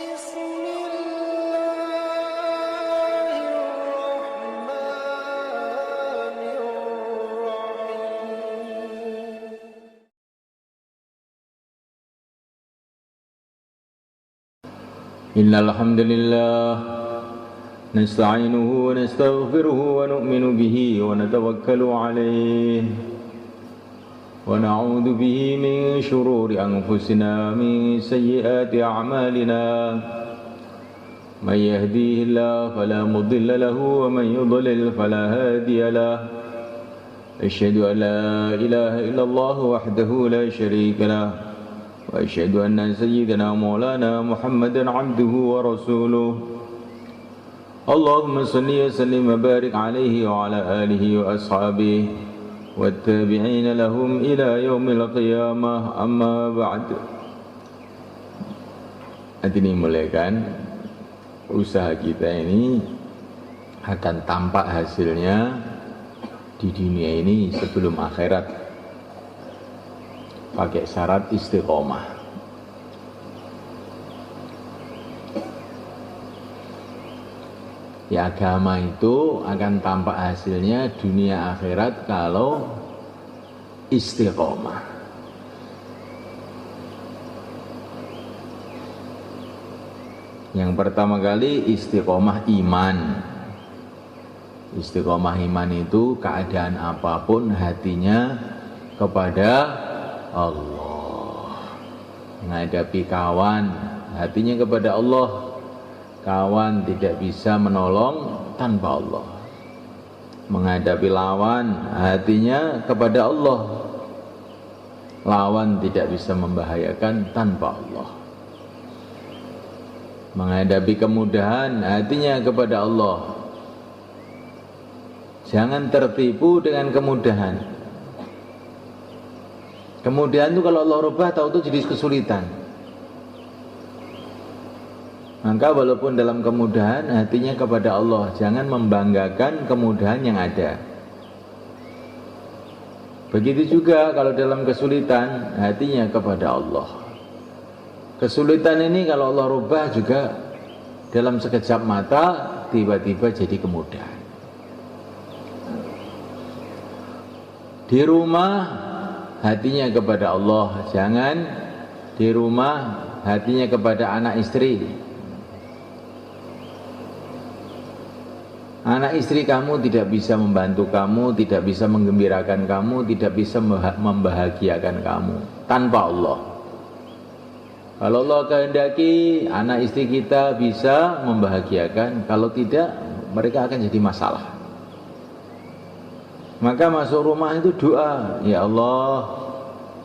بسم الله الرحمن الرحيم إن الحمد لله نستعينه ونستغفره ونؤمن به ونتوكل عليه ونعوذ به من شرور أنفسنا من سيئات أعمالنا من يهديه الله فلا مضل له ومن يضلل فلا هادي له أشهد أن لا إله إلا الله وحده لا شريك له وأشهد أن سيدنا مولانا محمدا عبده ورسوله اللهم صل وسلم وبارك عليه وعلى آله وأصحابه والتابعين لهم إلى يوم القيامة أما بعد. Hadirin muliakan, usaha kita ini akan tampak hasilnya di dunia ini sebelum akhirat, pakai syarat istiqomah. Ya, agama itu akan tampak hasilnya dunia akhirat kalau istiqomah. Yang pertama kali istiqomah iman. Istiqomah iman itu keadaan apapun hatinya kepada Allah. Menghadapi kawan, hatinya kepada Allah. Kawan tidak bisa menolong tanpa Allah. Menghadapi lawan, hatinya kepada Allah. Lawan tidak bisa membahayakan tanpa Allah. Menghadapi kemudahan, hatinya kepada Allah. Jangan tertipu dengan kemudahan. Kemudahan itu kalau Allah rubah, tahu-tahu jadi kesulitan. Maka walaupun dalam kemudahan, hatinya kepada Allah. Jangan membanggakan kemudahan yang ada. Begitu juga kalau dalam kesulitan, hatinya kepada Allah. Kesulitan ini kalau Allah rubah juga dalam sekejap mata, tiba-tiba jadi kemudahan. Di rumah, hatinya kepada Allah. Jangan di rumah, hatinya kepada anak istri. Anak istri kamu tidak bisa membantu kamu, tidak bisa menggembirakan kamu, tidak bisa membahagiakan kamu tanpa Allah. Kalau Allah kehendaki, anak istri kita bisa membahagiakan. Kalau tidak, mereka akan jadi masalah. Maka masuk rumah itu doa, ya Allah,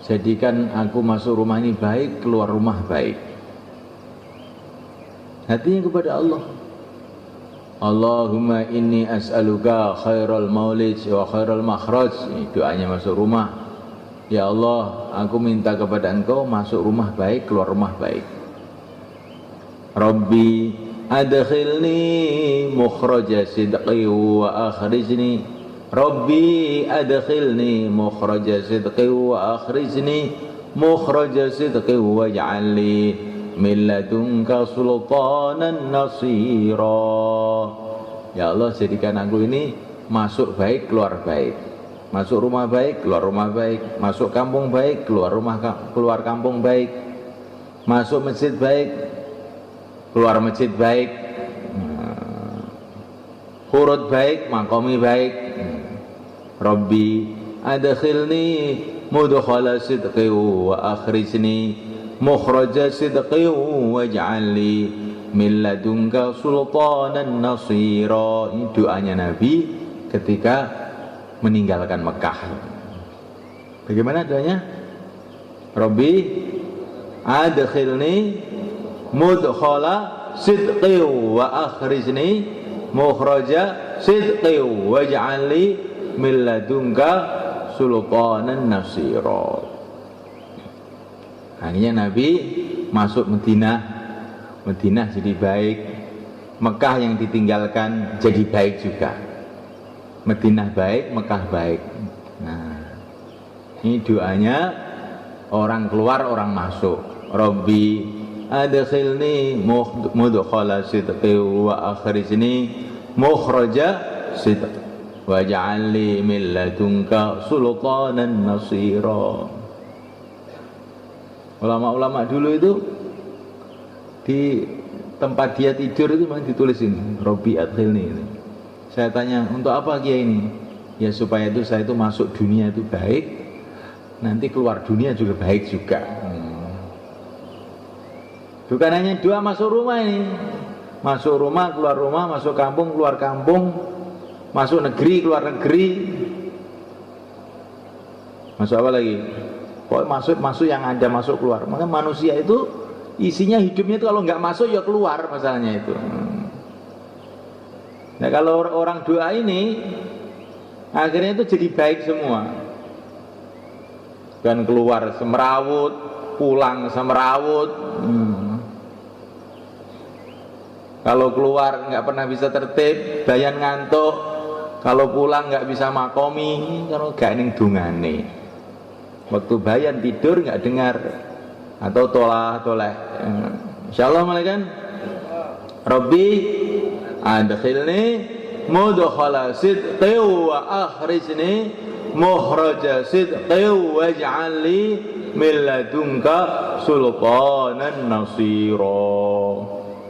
jadikan aku masuk rumah ini baik, keluar rumah baik. Hatinya kepada Allah. Allahumma inni as'aluka khairal maulid wa khairal makhraj. Doanya masuk rumah. Ya Allah, aku minta kepada Engkau masuk rumah baik, keluar rumah baik. Rabbi adkhilni mukhraja sidqi wa akhrijni. Rabbi adkhilni mukhraja sidqi wa akhrijni mukhraja sidqi waj'alni min ladunka sultanan nasira. Ya Allah, jadikan aku ini masuk baik, keluar baik. Masuk rumah baik, keluar rumah baik. Masuk kampung baik, keluar kampung baik. Masuk masjid baik, keluar masjid baik. Hurut baik, makomi baik. Rabbi adkhilni mudkhala sidqi wa akhrijni mukhraja sidqi waj'alni min ladunka sultanan nasira. Ini doanya Nabi ketika meninggalkan Mekah. Bagaimana doanya? Rabbi adkhilni mudkhala sidqi wa akhrijni mukhraja sidqi waj'alni min ladunka sultanan nasira. Akhirnya Nabi masuk Madinah. Madinah jadi baik. Mekah yang ditinggalkan jadi baik juga. Madinah baik, Mekah baik. Nah, ini doanya orang keluar, orang masuk. Rabbi adkhilni mudkhala sidqi wa akhrijni mukhraja sidq waj'al li min ladunka sultanan nasira. Ulama-ulama dulu itu di tempat dia tidur itu memang ditulis ini, Rabbi adkhilni ini. Saya tanya, untuk apa Kiai ini? Ya supaya itu saya itu masuk dunia itu baik, nanti keluar dunia juga baik juga. Bukan hanya doa masuk rumah ini, masuk rumah, masuk kampung, keluar kampung, masuk negeri, keluar negeri, masuk apa lagi? Pokoknya masuk yang ada, masuk keluar. Maka manusia itu isinya hidupnya itu kalau nggak masuk ya keluar, masalahnya itu. Nah kalau orang doa ini akhirnya itu jadi baik semua. Bukan keluar semerawut, pulang semerawut. Kalau keluar nggak pernah bisa tertib, bayan ngantuk. Kalau pulang nggak bisa makomi, kalau gak ning dungane. Waktu bayan tidur nggak dengar atau toleh. Insyaallah malaikan. Rabbi adkhilni mudkhala sidqi wa akhrijni mukhraja sidqi waj'al li min ladunka sultanan nasira.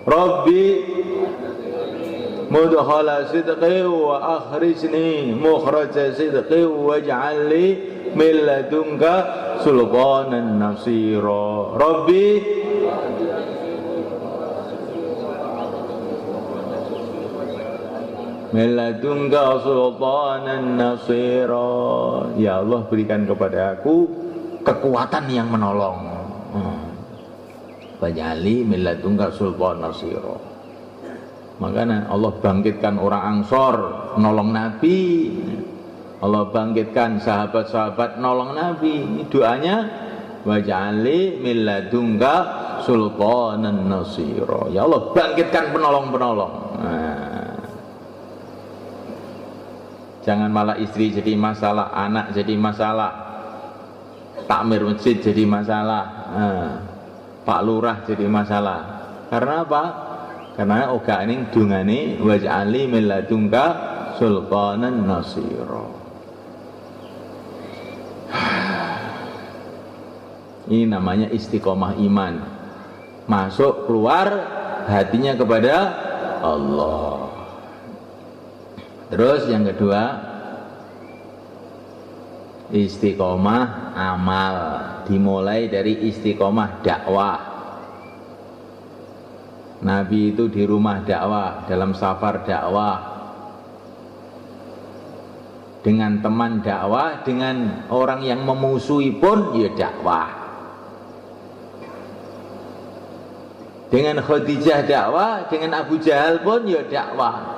Rabbi mudkhala sidqi wa akhrijni mukhraja sidqi waj'al li min ladunka sultanan nasira. Rabbi min ladunka sultanan nasira. Ya Allah, berikan kepada aku kekuatan yang menolong. Waj'ali min ladunka sultanan nasira. Makanya Allah bangkitkan orang Ansor nolong Nabi. Allah bangkitkan sahabat-sahabat nolong Nabi. Ini doanya waj'ali min ladunka sultanan nasira. Ya Allah bangkitkan penolong-penolong. Jangan malah istri jadi masalah, anak jadi masalah, takmir masjid jadi masalah, Pak Lurah jadi masalah. Karena apa? Karena oga ini dungane waj'ali min ladunka sultanan nasira. Ini namanya istiqomah iman. Masuk keluar hatinya kepada Allah. Terus yang kedua, istiqomah amal, dimulai dari istiqomah dakwah. Nabi itu di rumah dakwah, dalam safar dakwah, dengan teman dakwah, dengan orang yang memusuhi pun ya dakwah. Dengan Khadijah dakwah, dengan Abu Jahal pun ya dakwah.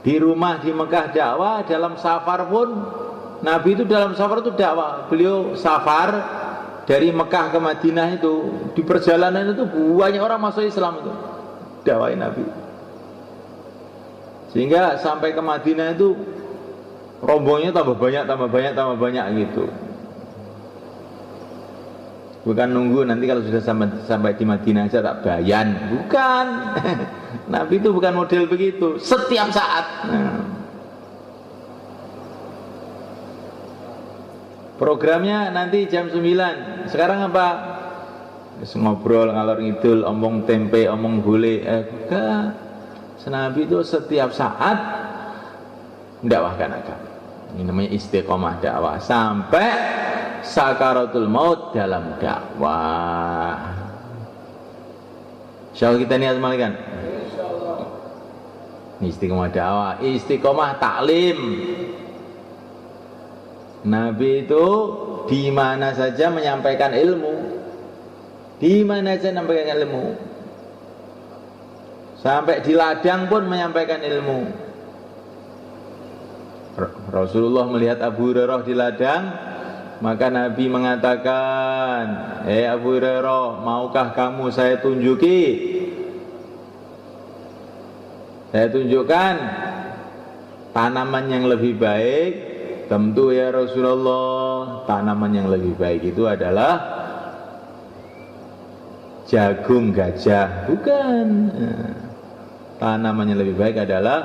Di rumah di Mekah dakwah, dalam safar pun Nabi itu dalam safar itu dakwah. Beliau safar dari Mekah ke Madinah itu, di perjalanan itu banyak orang masuk Islam itu, dakwahin Nabi. Sehingga sampai ke Madinah itu rombongnya tambah banyak gitu. Bukan nunggu nanti kalau sudah sampai di Madinah aja tak bayan, bukan. Nabi itu bukan model begitu, setiap saat. Programnya nanti jam 9. Sekarang apa? Ngobrol ngalor ngidul, omong tempe, omong gule. Bukan. Nabi itu setiap saat mendakwahkan agama. Ini namanya istiqomah dakwah sampai sakaratul maut dalam dakwah. Insyaallah kita niat malikan. Istiqomah dakwah, istiqomah taklim. Nabi itu di mana saja menyampaikan ilmu, di mana saja menyampaikan ilmu, sampai di ladang pun menyampaikan ilmu. Rasulullah melihat Abu Hurairah di ladang, maka Nabi mengatakan, Abu Hurairah, maukah kamu saya tunjuki? Saya tunjukkan tanaman yang lebih baik. Tentu ya Rasulullah, tanaman yang lebih baik itu adalah jagung gajah, bukan. Tanaman yang lebih baik adalah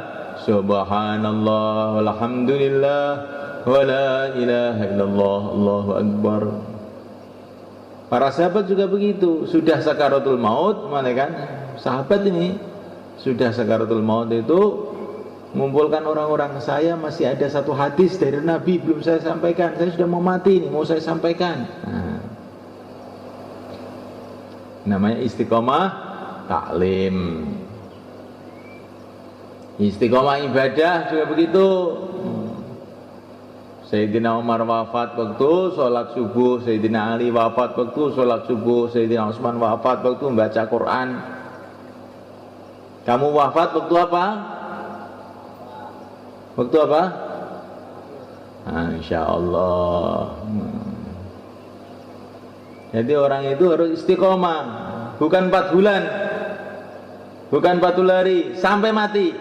subhanallah walhamdulillah wa la ilaha illallah Allahu akbar. Para sahabat juga begitu, sudah sakaratul maut, mana kan? Sahabat ini sudah sakaratul maut itu mengumpulkan orang-orang, saya masih ada satu hadis dari Nabi belum saya sampaikan, saya sudah mau mati ini, mau saya sampaikan. Namanya istiqomah taklim. Istiqomah ibadah juga begitu. Sayyidina Umar wafat waktu sholat subuh, Sayyidina Ali wafat waktu sholat subuh, Sayyidina Utsman wafat waktu membaca Quran. Kamu wafat waktu apa? Waktu apa? Insya Allah. Jadi orang itu harus istiqomah, bukan 4 bulan, bukan 40 hari, sampai mati.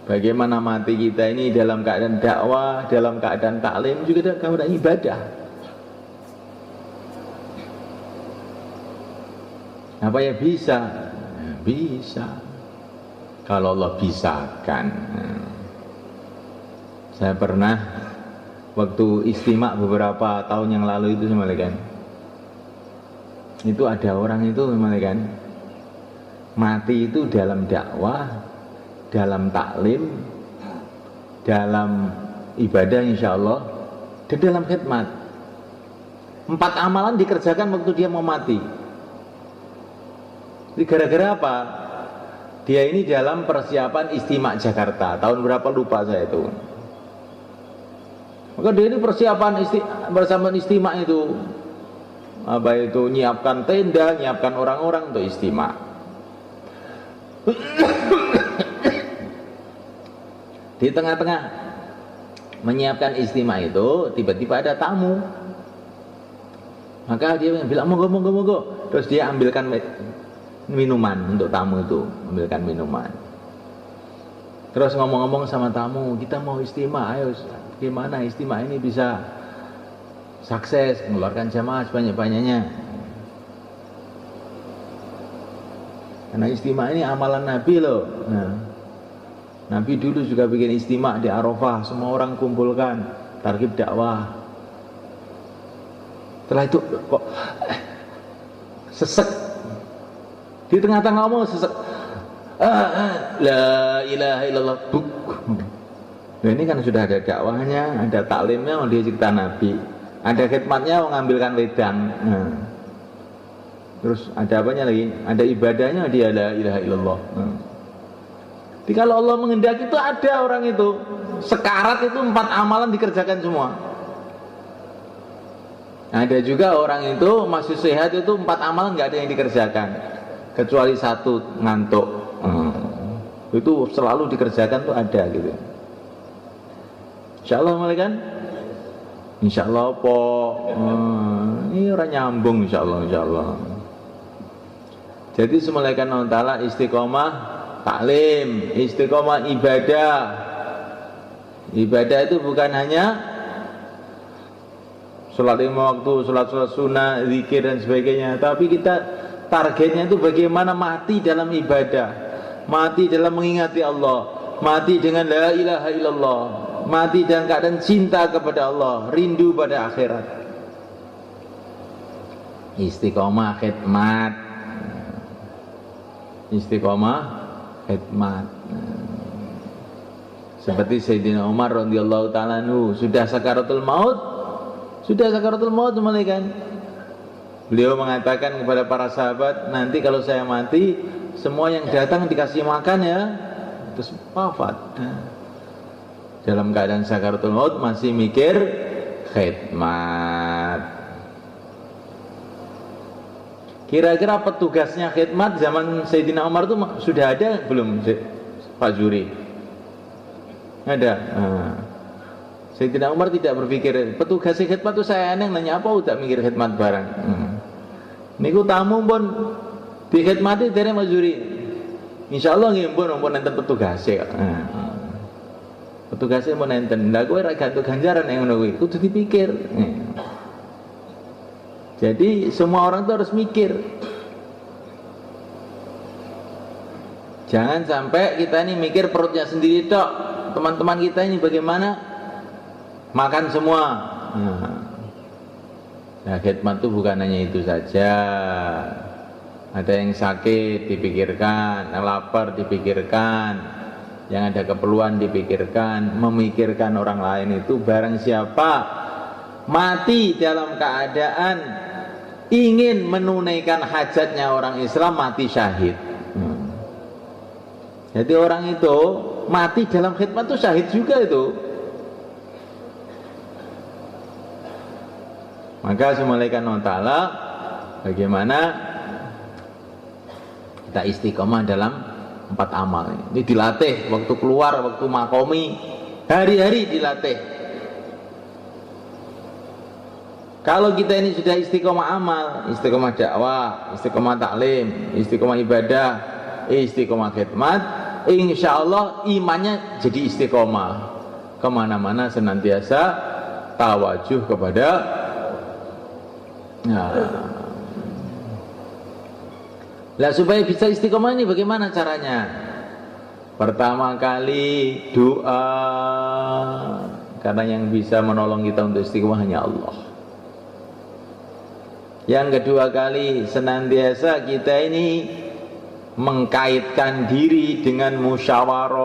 Bagaimana mati kita ini dalam keadaan dakwah, dalam keadaan taklim, juga dalam keadaan ibadah. Apa ya bisa? Bisa. Kalau Allah bisakan. Saya pernah waktu istimak beberapa tahun yang lalu itu sama kan, itu ada orang itu sama kan, mati itu dalam dakwah, dalam taklim, dalam ibadah insya Allah, dan dalam khidmat. 4 amalan dikerjakan waktu dia mau mati. Jadi gara-gara apa? Dia ini dalam persiapan istimak Jakarta tahun berapa lupa saya itu. Maka dia ini persiapan istimak itu, apa itu, nyiapkan tenda, nyiapkan orang-orang untuk istimak. Di tengah-tengah menyiapkan istimak itu, tiba-tiba ada tamu. Maka dia bilang, monggo. Terus dia ambilkan minuman untuk tamu itu, ambilkan minuman. Terus ngomong-ngomong sama tamu, kita mau istimak, ayo gimana istimak ini bisa sukses, mengeluarkan jamaah sebanyak-banyaknya. Karena istimak ini amalan Nabi loh. Nabi dulu juga bikin istimak di Arafah, semua orang kumpulkan, targhib dakwah. Setelah itu kok sesek di tengah-tengah ngomong, sesek, la ilaha illallah, buk. Nah, ini kan sudah ada dakwahnya, ada taklimnya, dia cerita Nabi, ada khidmatnya, mengambilkan wedang. Terus ada apanya lagi? Ada ibadahnya, dia la ilaha illallah. Jadi kalau Allah menghendaki itu ada orang itu sekarat itu 4 amalan dikerjakan semua. Ada juga orang itu masih sehat itu 4 amalan nggak ada yang dikerjakan, kecuali 1 ngantuk. Itu selalu dikerjakan tuh ada gitu. Insyaallah malaikat. Insyaallah apa? Ini orang nyambung insyaallah. Jadi semalakan Allah Ta'ala istiqomah taklim, istiqomah ibadah. Ibadah itu bukan hanya sholat 5 waktu, sholat sunnah, zikir dan sebagainya, tapi kita targetnya itu bagaimana mati dalam ibadah, mati dalam mengingati Allah, mati dengan la ilaha illallah, mati dalam keadaan cinta kepada Allah, rindu pada akhirat. Istiqomah khidmat, istiqomah khidmat. Seperti Sayyidina Umar radhiyallahu ta'ala anhu, sudah sakaratul maut kan. Beliau mengatakan kepada para sahabat, nanti kalau saya mati, semua yang datang dikasih makan ya, terus wafat. Dalam keadaan sakaratul maut masih mikir khidmat. Kira-kira petugasnya khidmat zaman Sayyidina Umar itu sudah ada belum, Pak Zuri? Ada. Sayyidina Umar tidak berpikir petugas khidmat itu saya aneh nanya apa udah mikir khidmat barang. Niku tamu pun dikhidmati dari Pak Zuri. Insyaallah nggih pun nenten petugasnya. Petugasnya mau nenten. Lah kowe ra gantung ganjaran yang ngono kuwi, kudu dipikir. Jadi semua orang itu harus mikir. Jangan sampai kita ini mikir perutnya sendiri tok. Teman-teman kita ini bagaimana? Makan semua. Nah, khidmat itu bukan hanya itu saja. Ada yang sakit dipikirkan, yang lapar dipikirkan, yang ada keperluan dipikirkan. Memikirkan orang lain itu barang siapa mati dalam keadaan ingin menunaikan hajatnya orang Islam, mati syahid. Jadi orang itu mati dalam khidmat itu syahid juga itu. Maka subhanahu wa ta'ala, bagaimana kita istiqomah dalam 4 amal ini dilatih waktu keluar, waktu makomi, hari-hari dilatih. Kalau kita ini sudah istiqomah amal, istiqomah dakwah, istiqomah taklim, istiqomah ibadah, istiqomah khidmat, insya Allah imannya jadi istiqomah. Kemana-mana senantiasa tawajuh kepada Lah supaya bisa istiqomah ini bagaimana caranya? Pertama kali doa, karena yang bisa menolong kita untuk istiqomah hanya Allah. Yang kedua kali, senantiasa kita ini mengkaitkan diri dengan musyawarah.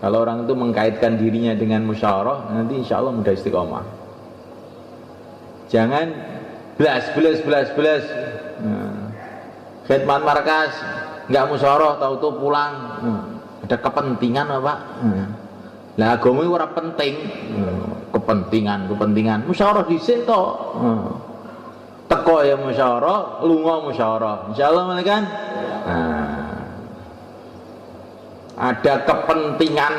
Kalau orang itu mengkaitkan dirinya dengan musyawarah, nanti insya Allah mudah istiqomah. Jangan belas. Khidmat markas nggak musyawarah, tahu-tahu pulang. Ada kepentingan apa? Lah agama itu ora penting. Kepentingan. Musyawarah dhisik to. Teko ya musyawarah, lunga musyawarah. Insyaallah kan? Ada kepentingan.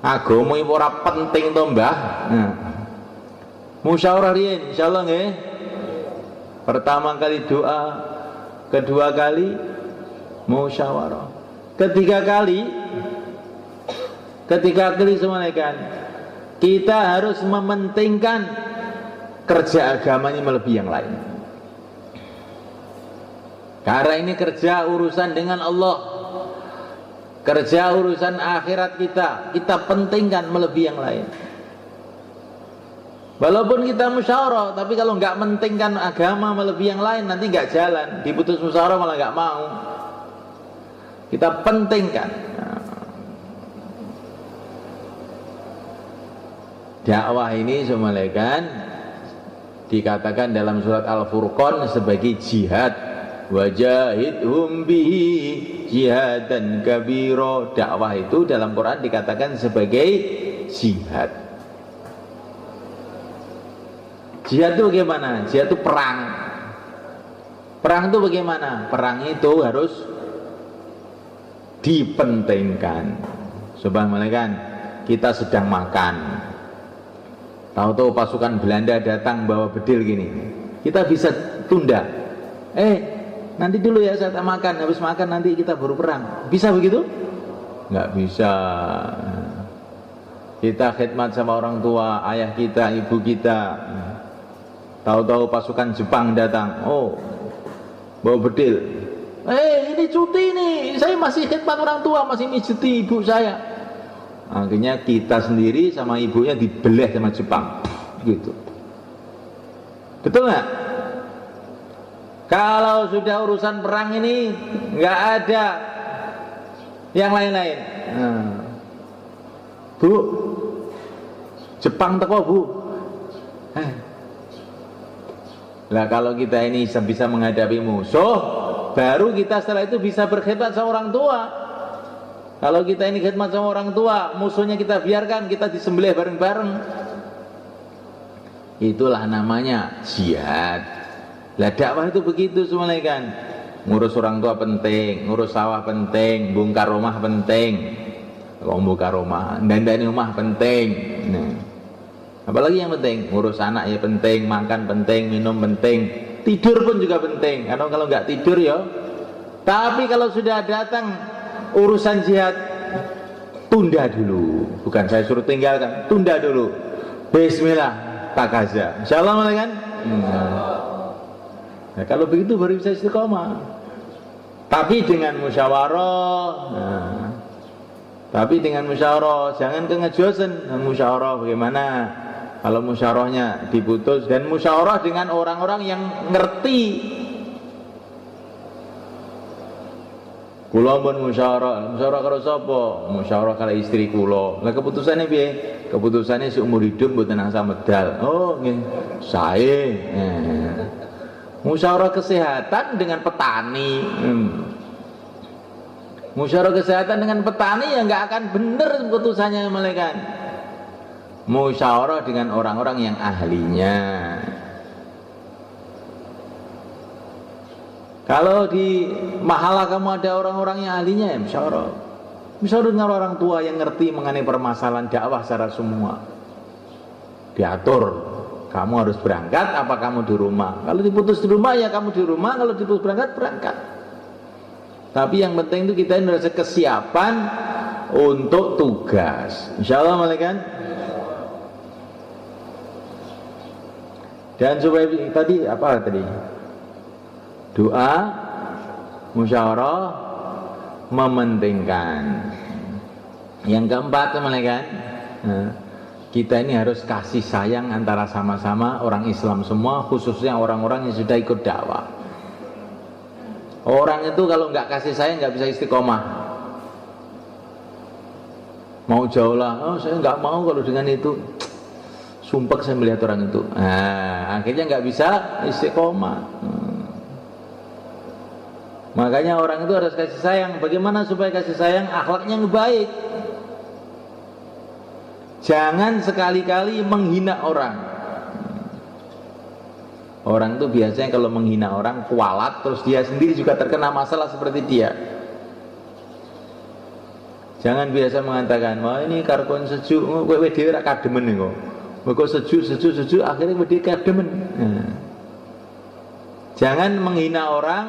Agama itu ora penting to, Mbah. Musyawarah riyen insyaallah nggih. Pertama kali doa, kedua kali musyawarah, ketiga kali semuanya kan kita harus mementingkan kerja agama ini melebihi yang lain. Karena ini kerja urusan dengan Allah, kerja urusan akhirat kita pentingkan melebihi yang lain. Walaupun kita musyawarah, tapi kalau nggak mentingkan agama melebihi yang lain, nanti nggak jalan. Diputus musyawarah malah nggak mau. Kita pentingkan. Dakwah ini semalekan dikatakan dalam surat Al-Furqan sebagai jihad. Wajahidhum bihi jihadan kabira. Dakwah itu dalam Quran dikatakan sebagai jihad. Jihad itu bagaimana? Jihad itu perang. Perang itu bagaimana? Perang itu harus dipentingkan. Subhanallah, kita sedang makan. Tahu-tahu pasukan Belanda datang bawa bedil gini. Kita bisa tunda. Nanti dulu ya saya makan. Habis makan nanti kita baru perang. Bisa begitu? Nggak bisa. Kita khidmat sama orang tua, ayah kita, ibu kita. Tahu-tahu pasukan Jepang datang, bawa bedil. Ini cuti nih, saya masih khidmat orang tua, masih mijeti ibu saya. Akhirnya kita sendiri sama ibunya dibelah sama Jepang, gitu. Betul nggak? Kalau sudah urusan perang ini nggak ada yang lain-lain. Bu, Jepang teko bu. Lah kalau kita ini bisa menghadapi musuh, baru kita setelah itu bisa berkhidmat sama orang tua. Kalau kita ini khidmat sama orang tua, musuhnya kita biarkan, kita disembelih bareng-bareng. Itulah namanya jihad. Lah dakwah itu begitu semuanya kan. Ngurus orang tua penting, ngurus sawah penting, bongkar rumah penting. Kalau bongkar rumah, dandani rumah penting. Apalagi yang penting, ngurus anak ya penting, makan penting, minum penting, tidur pun juga penting. Karena kalau nggak tidur ya. Tapi kalau sudah datang urusan jihad, tunda dulu. Bukan saya suruh tinggalkan, tunda dulu. Bismillah, takaza. Insyaallah mulai kan? Nah, kalau begitu baru bisa istiqomah. Tapi dengan musyawarah. Nah, tapi dengan musyawarah, jangan kengejosen. Musyawarah bagaimana? Kalau musyawarahnya diputus dan musyawarah dengan orang-orang yang ngerti. Kula pun musyawarah karo sapa? Musyawarah karo istri kula. Lah keputusannya piye? Keputusannya seumur hidup mboten nang medal. Oh, nggih. Sae. Musyawarah kesehatan dengan petani. Musyawarah kesehatan dengan petani ya nggak akan benar keputusannya malaikat. Musyawarah dengan orang-orang yang ahlinya. Kalau di mahala kamu ada orang-orang yang ahlinya ya musyawarah. Musyawarah dengan orang tua yang ngerti mengenai permasalahan dakwah secara semua. Diatur. Kamu harus berangkat apa kamu di rumah. Kalau diputus di rumah ya kamu di rumah. Kalau diputus berangkat. Tapi yang penting itu kita merasa kesiapan untuk tugas. Insyaallah malaikat. Dan supaya tadi apa tadi? Doa, musyawarah, mementingkan. Yang keempat malaikat. Kita ini harus kasih sayang antara sama-sama orang Islam semua, khususnya orang-orang yang sudah ikut dakwah. Orang itu kalau nggak kasih sayang nggak bisa istiqomah. Mau jauh lah, oh saya nggak mau kalau dengan itu. Sumpah saya melihat orang itu. Nah, akhirnya nggak bisa istiqomah. Makanya orang itu harus kasih sayang. Bagaimana supaya kasih sayang? Akhlaknya yang baik. Jangan sekali-kali menghina orang. Orang itu biasanya kalau menghina orang kualat, terus dia sendiri juga terkena masalah seperti dia. Jangan biasa mengatakan, wah ini karkon sejuk, kowe dhewe ra kademen kok. Kok sejuk, akhirnya dia kademen. Jangan menghina orang,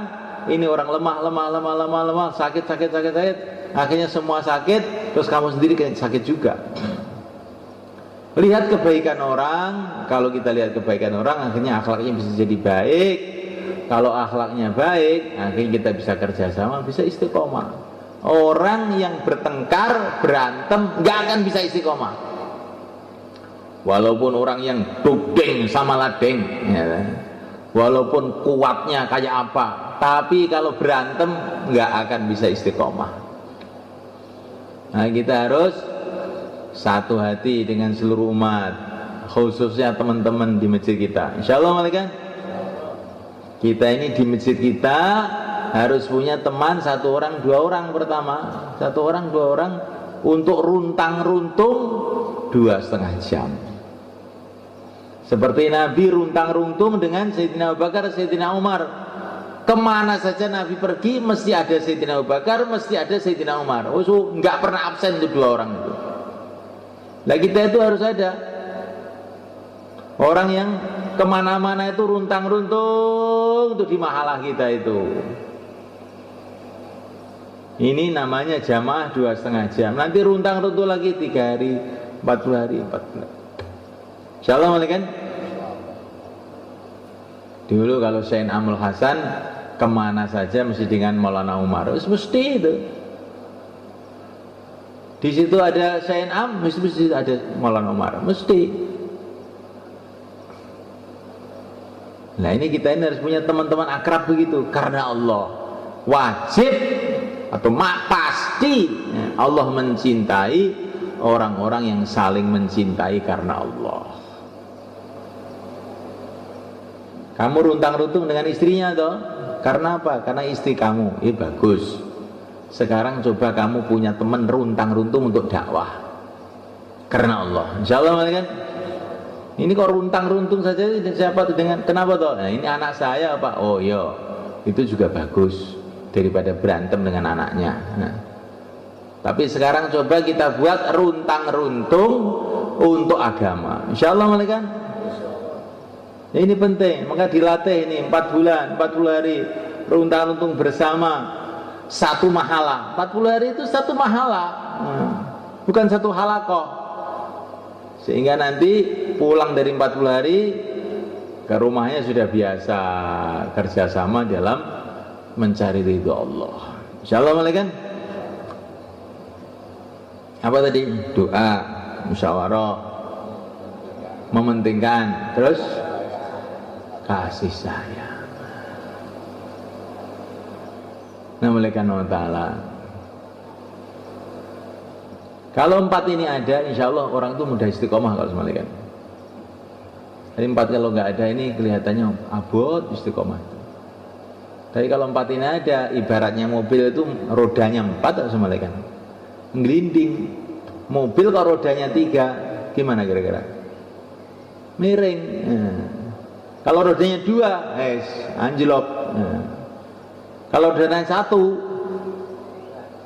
ini orang lemah, sakit, akhirnya semua sakit, terus kamu sendiri sakit juga. Lihat kebaikan orang. Kalau kita lihat kebaikan orang, akhirnya akhlaknya bisa jadi baik. Kalau akhlaknya baik, akhirnya kita bisa kerjasama, bisa istiqomah. Orang yang bertengkar, berantem, gak akan bisa istiqomah. Walaupun orang yang dugding sama ladeng, ya, walaupun kuatnya kayak apa, tapi kalau berantem gak akan bisa istiqomah. Nah, kita harus satu hati dengan seluruh umat, khususnya teman-teman di masjid kita. Insyaallah malaikat. Kita ini di masjid kita harus punya teman 1 orang 2 orang pertama. 1 orang 2 orang untuk runtang-runtung 2,5 jam. Seperti Nabi runtang-runtung dengan Sayyidina Abu Bakar, Sayyidina Umar. Kemana saja Nabi pergi mesti ada Sayyidina Abu Bakar, mesti ada Sayyidina Umar. Oh, so, nggak pernah absen itu 2 orang itu. Nah kita itu harus ada orang yang kemana-mana itu runtang-runtung untuk di mahalah kita itu. Ini namanya jamaah 2,5 jam. Nanti runtang-runtung lagi 3 hari, 40 hari, 40. Insyaallah malaikat. Dulu kalau Sayyid Amul Hasan kemana saja mesti dengan Maulana Umar, mesti itu. Di situ ada Sayyid Am, mesti ada Maulana Umar, mesti. Nah ini kita ini harus punya teman-teman akrab begitu, karena Allah wajib atau pasti Allah mencintai orang-orang yang saling mencintai karena Allah. Kamu runtang-runtung dengan istrinya toh, karena apa? Karena istri kamu, bagus. Sekarang coba kamu punya teman runtang-runtung untuk dakwah karena Allah. Insyaallah malaikat. Ini kok runtang-runtung saja siapa tuh dengan kenapa toh? Nah, ini anak saya Pak. Oh iya, itu juga bagus daripada berantem dengan anaknya. Nah, tapi sekarang coba kita buat runtang-runtung untuk agama. Insyaallah malaikat. Ini penting, maka dilatih ini 4 bulan, 40 hari runtang-runtung bersama 1 mahala. 40 hari itu 1 mahala, bukan 1 halakoh. Sehingga nanti pulang dari 40 hari ke rumahnya sudah biasa kerjasama dalam mencari ridho Allah. Insyaallah malaikat. Apa tadi? Doa, musyawarah, mementingkan, terus kasih sayang. Nah, malaikat Allah Ta'ala. Kalau 4 ini ada, insya Allah orang itu mudah istiqomah kalau malaikat. Jadi 4 kalau nggak ada ini kelihatannya abot istiqomah. Tapi kalau 4 ini ada, ibaratnya mobil itu rodanya 4 atau malaikat. Ngelinding. Mobil kalau rodanya 3, gimana kira-kira? Miring. Nah. Kalau rodanya 2, anjlok. Nah. Kalau rodanya 1,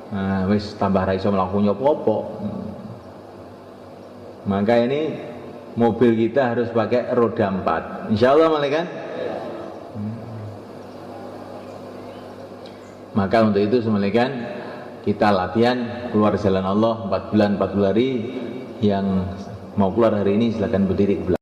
nah, wis tambah ra iso mlaku nyopo-opo. Maka ini mobil kita harus pakai roda 4. Insyaallah malaikat. Maka untuk itu semalikan kita latihan keluar jalan Allah 4 bulan 40 hari. Yang mau keluar hari ini silakan berdiri ke belakang.